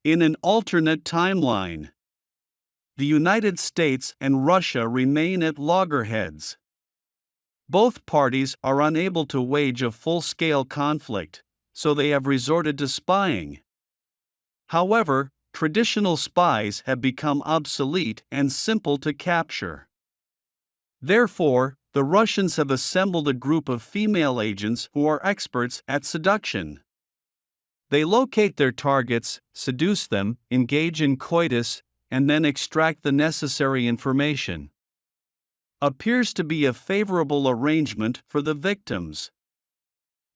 In an alternate timeline, the United States and Russia remain at loggerheads. Both parties are unable to wage a full-scale conflict, so they have resorted to spying. However, traditional spies have become obsolete and simple to capture. Therefore, the Russians have assembled a group of female agents who are experts at seduction. They locate their targets, seduce them, engage in coitus, and then extract the necessary information. Appears to be a favorable arrangement for the victims.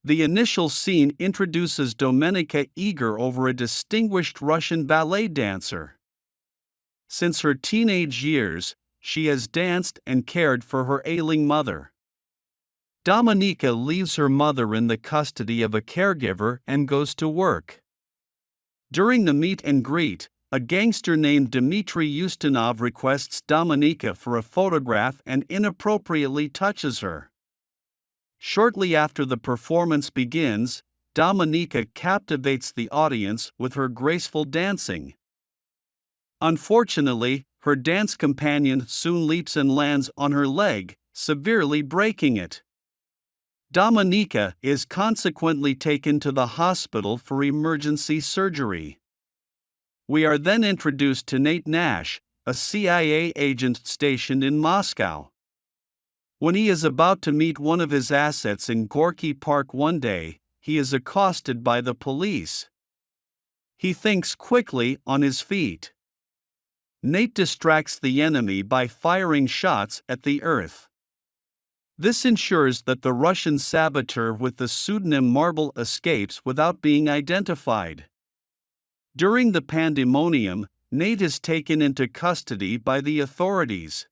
The initial scene introduces Domenica eager over a distinguished Russian ballet dancer. Since her teenage years, she has danced and cared for her ailing mother. Domenica leaves her mother in the custody of a caregiver and goes to work. During the meet and greet, a gangster named Dmitry Ustinov requests Domenica for a photograph and inappropriately touches her. Shortly after the performance begins, Domenica captivates the audience with her graceful dancing. Unfortunately, her dance companion soon leaps and lands on her leg, severely breaking it. Domenica is consequently taken to the hospital for emergency surgery. We are then introduced to Nate Nash, a CIA agent stationed in Moscow. When he is about to meet one of his assets in Gorky Park one day, he is accosted by the police. He thinks quickly on his feet. Nate distracts the enemy by firing shots at the earth. This ensures that the Russian saboteur with the pseudonym Marble escapes without being identified. During the pandemonium, Nate is taken into custody by the authorities.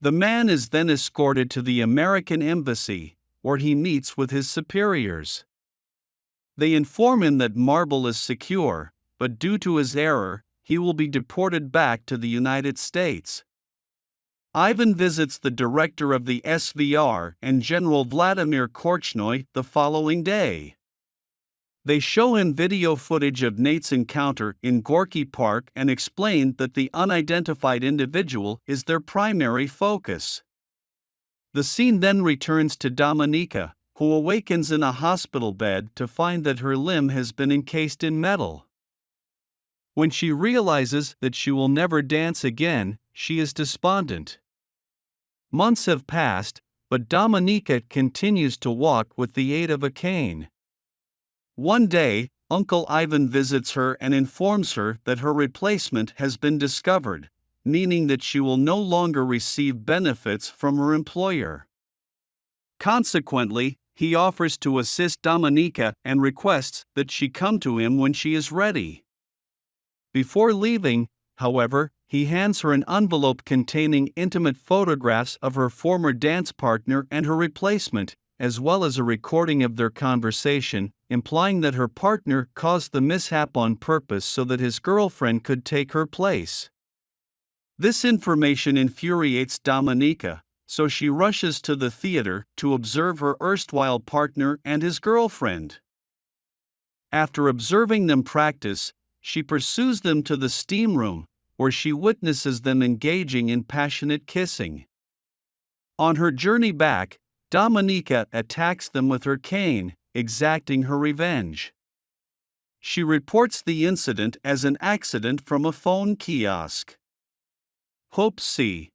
The man is then escorted to the American embassy, where he meets with his superiors. They inform him that Marble is secure, but due to his error, he will be deported back to the United States. Ivan visits the director of the SVR and General Vladimir Korchnoi the following day. They show him video footage of Nate's encounter in Gorky Park and explain that the unidentified individual is their primary focus. The scene then returns to Domenica, who awakens in a hospital bed to find that her limb has been encased in metal. When she realizes that she will never dance again, she is despondent. Months have passed, but Domenica continues to walk with the aid of a cane. One day, Uncle Ivan visits her and informs her that her replacement has been discovered, meaning that she will no longer receive benefits from her employer. Consequently, he offers to assist Domenica and requests that she come to him when she is ready. Before leaving, however, he hands her an envelope containing intimate photographs of her former dance partner and her replacement, as well as a recording of their conversation, implying that her partner caused the mishap on purpose so that his girlfriend could take her place. This information infuriates Domenica, so she rushes to the theater to observe her erstwhile partner and his girlfriend. After observing them practice, she pursues them to the steam room, where she witnesses them engaging in passionate kissing. On her journey back, Domenica attacks them with her cane, exacting her revenge. She reports the incident as an accident from a phone kiosk. Hope-see.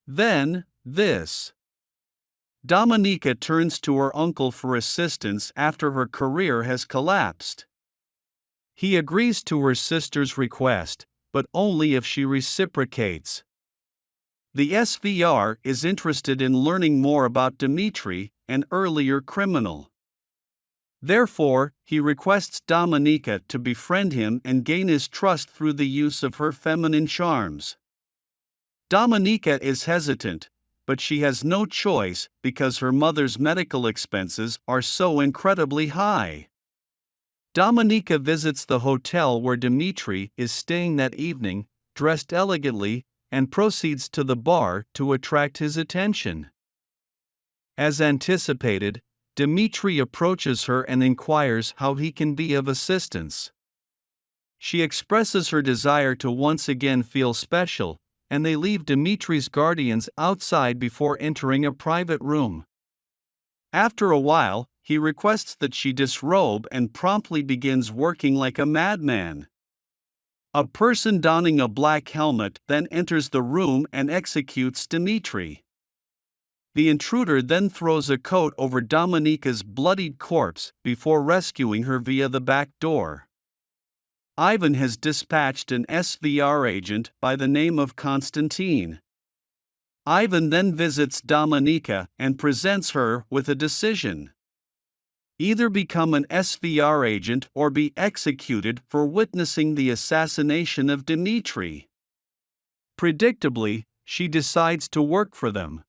Then, this. Domenica turns to her uncle for assistance after her career has collapsed. He agrees to her sister's request, but only if she reciprocates. The SVR is interested in learning more about Dmitry, an earlier criminal. Therefore, he requests Domenica to befriend him and gain his trust through the use of her feminine charms. Domenica is hesitant, but she has no choice because her mother's medical expenses are so incredibly high. Domenica visits the hotel where Dmitry is staying that evening, dressed elegantly, and proceeds to the bar to attract his attention. As anticipated, Dmitry approaches her and inquires how he can be of assistance. She expresses her desire to once again feel special, and they leave Dimitri's guardians outside before entering a private room. After a while, he requests that she disrobe and promptly begins working like a madman. A person donning a black helmet then enters the room and executes Dimitri. The intruder then throws a coat over Dominika's bloodied corpse before rescuing her via the back door. Ivan has dispatched an SVR agent by the name of Constantine. Ivan then visits Dominika and presents her with a decision. Either become an SVR agent or be executed for witnessing the assassination of Dimitri. Predictably, she decides to work for them.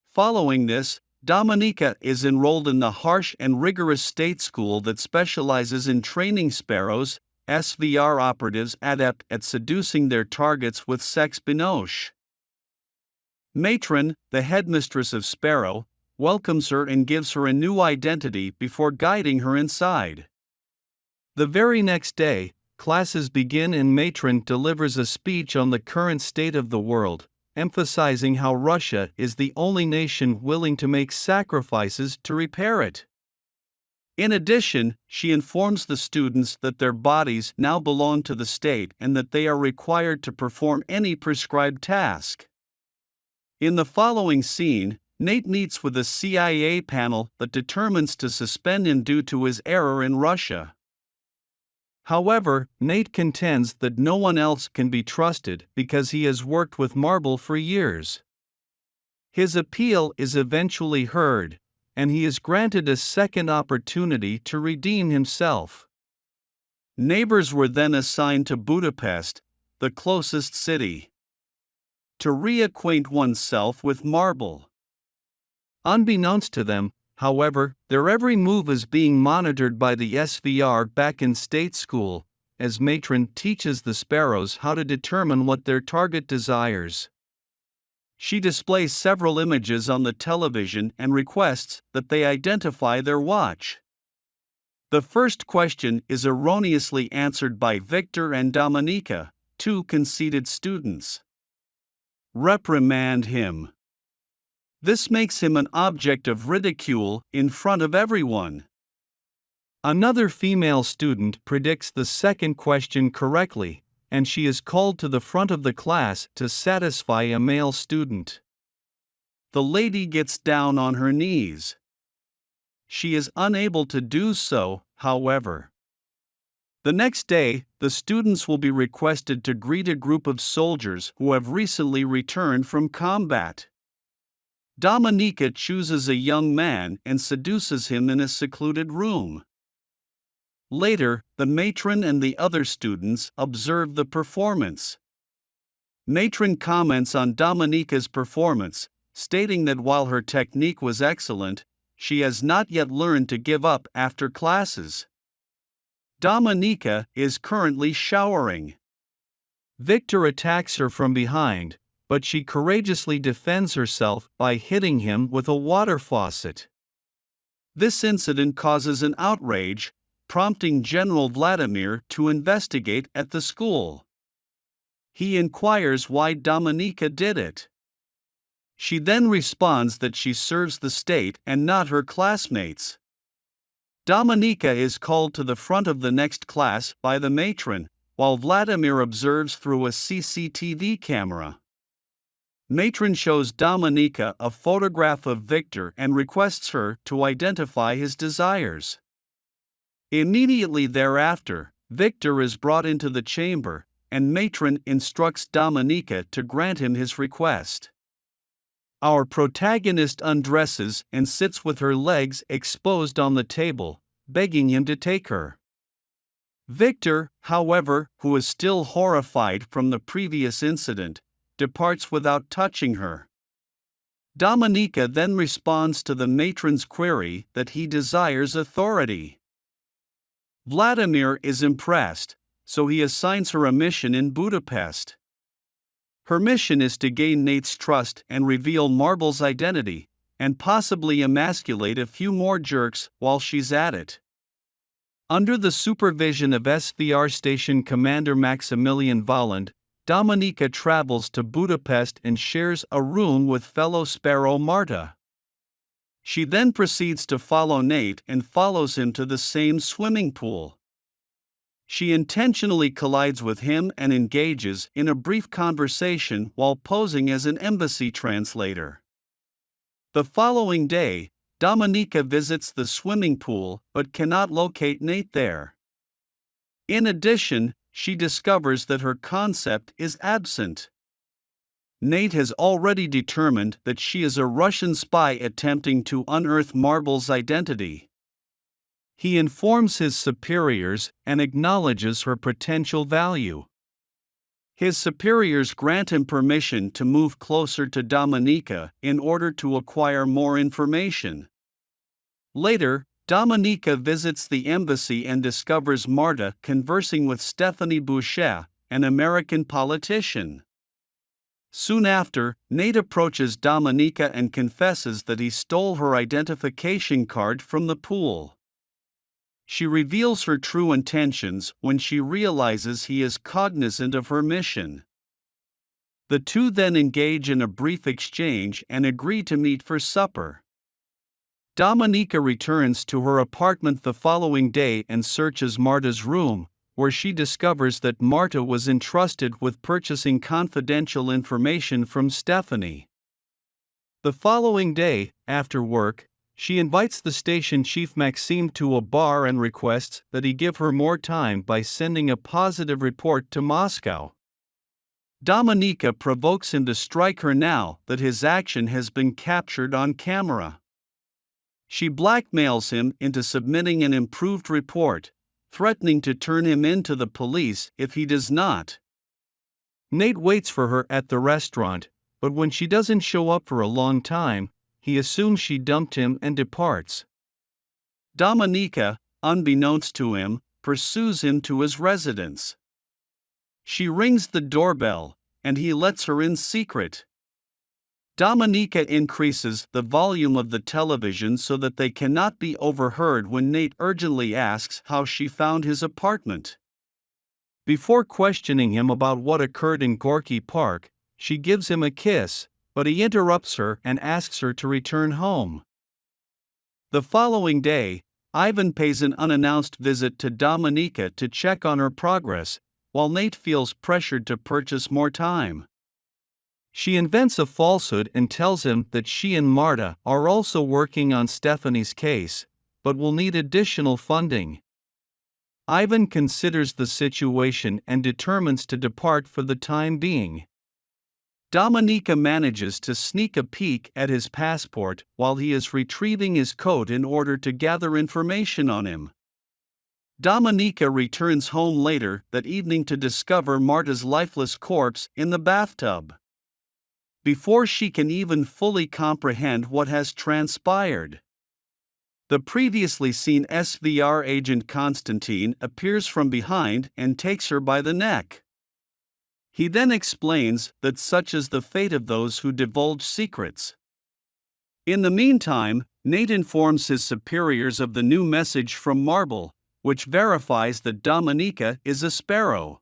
Following this, Dominika is enrolled in the harsh and rigorous state school that specializes in training sparrows, SVR operatives adept at seducing their targets with sex binoche. Matron, the headmistress of Sparrow, welcomes her and gives her a new identity before guiding her inside. The very next day, classes begin and Matron delivers a speech on the current state of the world, emphasizing how Russia is the only nation willing to make sacrifices to repair it. In addition, she informs the students that their bodies now belong to the state and that they are required to perform any prescribed task. In the following scene, Nate meets with a CIA panel that determines to suspend him due to his error in Russia. However, Nate contends that no one else can be trusted because he has worked with Marble for years. His appeal is eventually heard, and he is granted a second opportunity to redeem himself. Neighbors were then assigned to Budapest, the closest city, to reacquaint oneself with Marble. Unbeknownst to them, however, their every move is being monitored by the SVR back in state school, as Matron teaches the sparrows how to determine what their target desires. She displays several images on the television and requests that they identify their watch. The first question is erroneously answered by Victor and Dominika, two conceited students. Reprimand him. This makes him an object of ridicule in front of everyone. Another female student predicts the second question correctly, and she is called to the front of the class to satisfy a male student. The lady gets down on her knees. She is unable to do so, however. The next day, the students will be requested to greet a group of soldiers who have recently returned from combat. Dominika chooses a young man and seduces him in a secluded room. Later, the matron and the other students observe the performance. Matron comments on Dominika's performance, stating that while her technique was excellent, she has not yet learned to give up after classes. Dominika is currently showering. Victor attacks her from behind, but she courageously defends herself by hitting him with a water faucet. This incident causes an outrage, prompting General Vladimir to investigate at the school. He inquires why Dominika did it. She then responds that she serves the state and not her classmates. Dominika is called to the front of the next class by the matron, while Vladimir observes through a CCTV camera. Matron shows Dominika a photograph of Victor and requests her to identify his desires. Immediately thereafter, Victor is brought into the chamber, and Matron instructs Dominika to grant him his request. Our protagonist undresses and sits with her legs exposed on the table, begging him to take her. Victor, however, who is still horrified from the previous incident, departs without touching her. Dominika then responds to the matron's query that he desires authority. Vladimir is impressed, so he assigns her a mission in Budapest. Her mission is to gain Nate's trust and reveal Marble's identity, and possibly emasculate a few more jerks while she's at it. Under the supervision of SVR Station Commander Maximilian Volland, Dominika travels to Budapest and shares a room with fellow sparrow Marta. She then proceeds to follow Nate and follows him to the same swimming pool. She intentionally collides with him and engages in a brief conversation while posing as an embassy translator. The following day, Dominika visits the swimming pool but cannot locate Nate there. In addition, she discovers that her concept is absent. Nate has already determined that she is a Russian spy attempting to unearth Marble's identity. He informs his superiors and acknowledges her potential value. His superiors grant him permission to move closer to Dominika in order to acquire more information. Later, Dominika visits the embassy and discovers Marta conversing with Stephanie Boucher, an American politician. Soon after, Nate approaches Dominika and confesses that he stole her identification card from the pool. She reveals her true intentions when she realizes he is cognizant of her mission. The two then engage in a brief exchange and agree to meet for supper. Dominika returns to her apartment the following day and searches Marta's room, where she discovers that Marta was entrusted with purchasing confidential information from Stephanie. The following day, after work, she invites the station chief Maxime to a bar and requests that he give her more time by sending a positive report to Moscow. Dominika provokes him to strike her now that his action has been captured on camera. She blackmails him into submitting an improved report, threatening to turn him in to the police if he does not. Nate waits for her at the restaurant, but when she doesn't show up for a long time, he assumes she dumped him and departs. Dominika, unbeknownst to him, pursues him to his residence. She rings the doorbell, and he lets her in secret. Dominika increases the volume of the television so that they cannot be overheard when Nate urgently asks how she found his apartment. Before questioning him about what occurred in Gorky Park, she gives him a kiss, but he interrupts her and asks her to return home. The following day, Ivan pays an unannounced visit to Dominika to check on her progress, while Nate feels pressured to purchase more time. She invents a falsehood and tells him that she and Marta are also working on Stephanie's case, but will need additional funding. Ivan considers the situation and determines to depart for the time being. Dominika manages to sneak a peek at his passport while he is retrieving his coat in order to gather information on him. Dominika returns home later that evening to discover Marta's lifeless corpse in the bathtub. Before she can even fully comprehend what has transpired, the previously seen SVR agent Constantine appears from behind and takes her by the neck. He then explains that such is the fate of those who divulge secrets. In the meantime, Nate informs his superiors of the new message from Marble, which verifies that Dominika is a sparrow.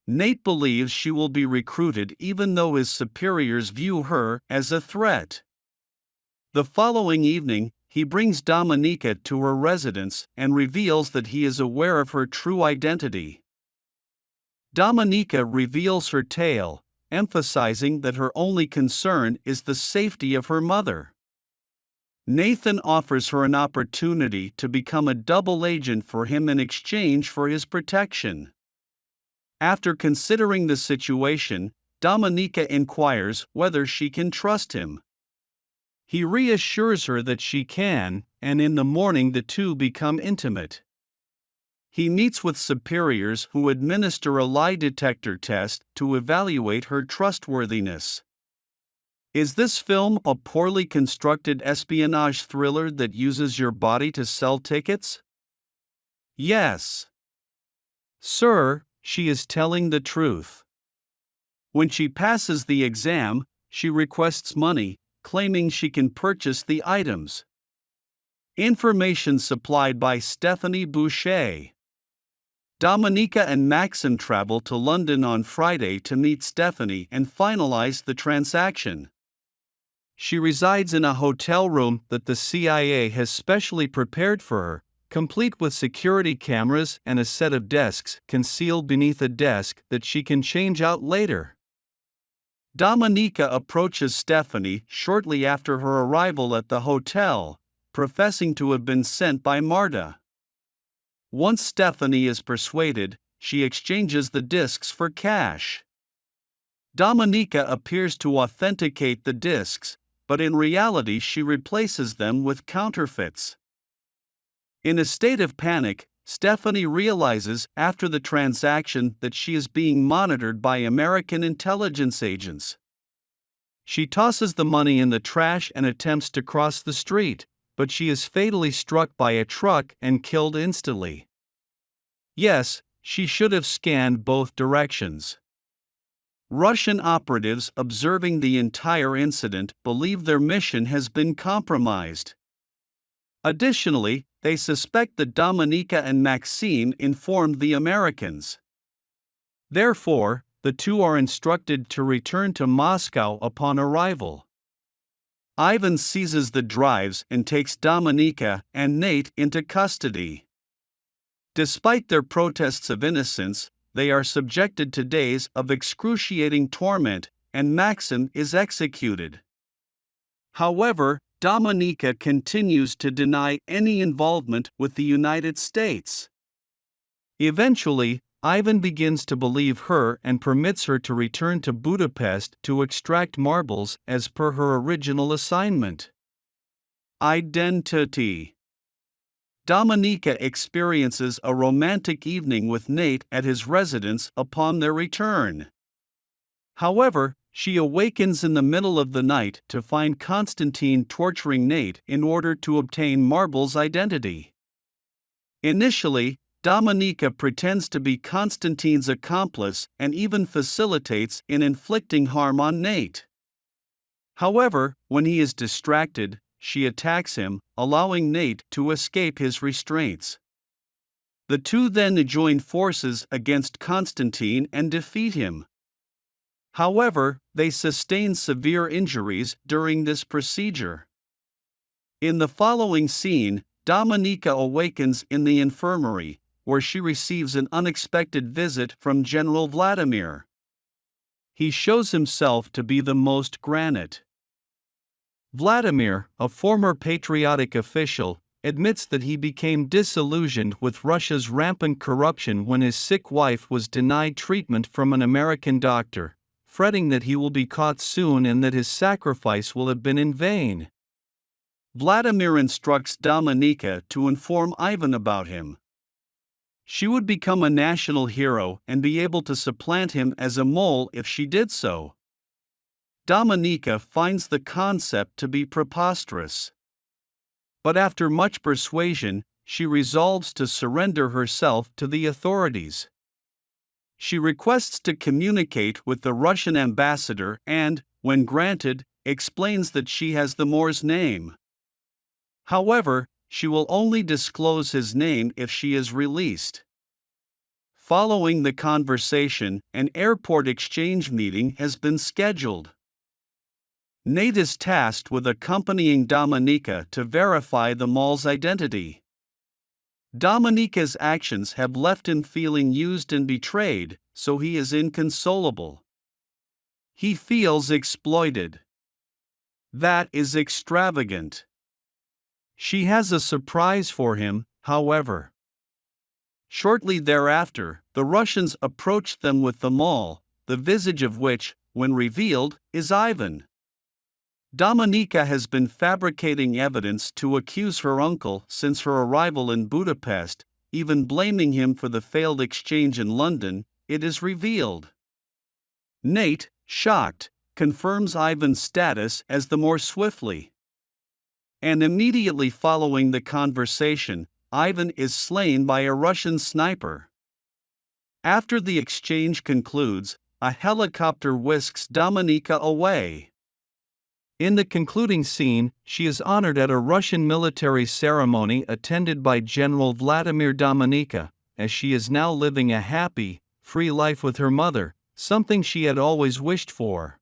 Nate believes she will be recruited even though his superiors view her as a threat. The following evening, he brings Dominika to her residence and reveals that he is aware of her true identity. Dominika reveals her tale, emphasizing that her only concern is the safety of her mother. Nathan offers her an opportunity to become a double agent for him in exchange for his protection. After considering the situation, Dominika inquires whether she can trust him. He reassures her that she can, and in the morning the two become intimate. He meets with superiors who administer a lie detector test to evaluate her trustworthiness. Is this film a poorly constructed espionage thriller that uses your body to sell tickets? Yes. Sir, she is telling the truth. When she passes the exam, she requests money, claiming she can purchase the items. Information supplied by Stephanie Boucher. Dominika and Maxim travel to London on Friday to meet Stephanie and finalize the transaction. She resides in a hotel room that the CIA has specially prepared for her, complete with security cameras and a set of desks concealed beneath a desk that she can change out later. Dominika approaches Stephanie shortly after her arrival at the hotel, professing to have been sent by Marta. Once Stephanie is persuaded, she exchanges the discs for cash. Dominika appears to authenticate the discs, but in reality she replaces them with counterfeits. In a state of panic, Stephanie realizes after the transaction that she is being monitored by American intelligence agents. She tosses the money in the trash and attempts to cross the street, but she is fatally struck by a truck and killed instantly. Yes, she should have scanned both directions. Russian operatives observing the entire incident believe their mission has been compromised. Additionally, they suspect that Dominika and Maxime informed the Americans. Therefore, the two are instructed to return to Moscow upon arrival. Ivan seizes the drives and takes Dominika and Nate into custody. Despite their protests of innocence, they are subjected to days of excruciating torment, and Maxim is executed. However, Dominika continues to deny any involvement with the United States. Eventually, Ivan begins to believe her and permits her to return to Budapest to extract marbles as per her original assignment. Identity. Dominika experiences a romantic evening with Nate at his residence upon their return. However, she awakens in the middle of the night to find Constantine torturing Nate in order to obtain Marble's identity. Initially, Dominika pretends to be Constantine's accomplice and even facilitates in inflicting harm on Nate. However, when he is distracted, she attacks him, allowing Nate to escape his restraints. The two then join forces against Constantine and defeat him. However, they sustain severe injuries during this procedure. In the following scene, Dominika awakens in the infirmary, where she receives an unexpected visit from General Vladimir. He shows himself to be the most granite. Vladimir, a former patriotic official, admits that he became disillusioned with Russia's rampant corruption when his sick wife was denied treatment from an American doctor, fretting that he will be caught soon and that his sacrifice will have been in vain. Vladimir instructs Dominika to inform Ivan about him. She would become a national hero and be able to supplant him as a mole if she did so. Dominika finds the concept to be preposterous. But after much persuasion, she resolves to surrender herself to the authorities. She requests to communicate with the Russian ambassador and, when granted, explains that she has the Moor's name. However, she will only disclose his name if she is released. Following the conversation, an airport exchange meeting has been scheduled. Nate is tasked with accompanying Dominika to verify the mole's identity. Dominika's actions have left him feeling used and betrayed, so he is inconsolable. He feels exploited. That is extravagant. She has a surprise for him, however. Shortly thereafter, the Russians approached them with the mole, the visage of which, when revealed, is Ivan. Dominika has been fabricating evidence to accuse her uncle since her arrival in Budapest, even blaming him for the failed exchange in London. It is revealed. Nate, shocked, confirms Ivan's status as the Moor swiftly. And immediately following the conversation, Ivan is slain by a Russian sniper. After the exchange concludes, a helicopter whisks Dominika away. In the concluding scene, she is honored at a Russian military ceremony attended by General Vladimir Dominika, as she is now living a happy, free life with her mother, something she had always wished for.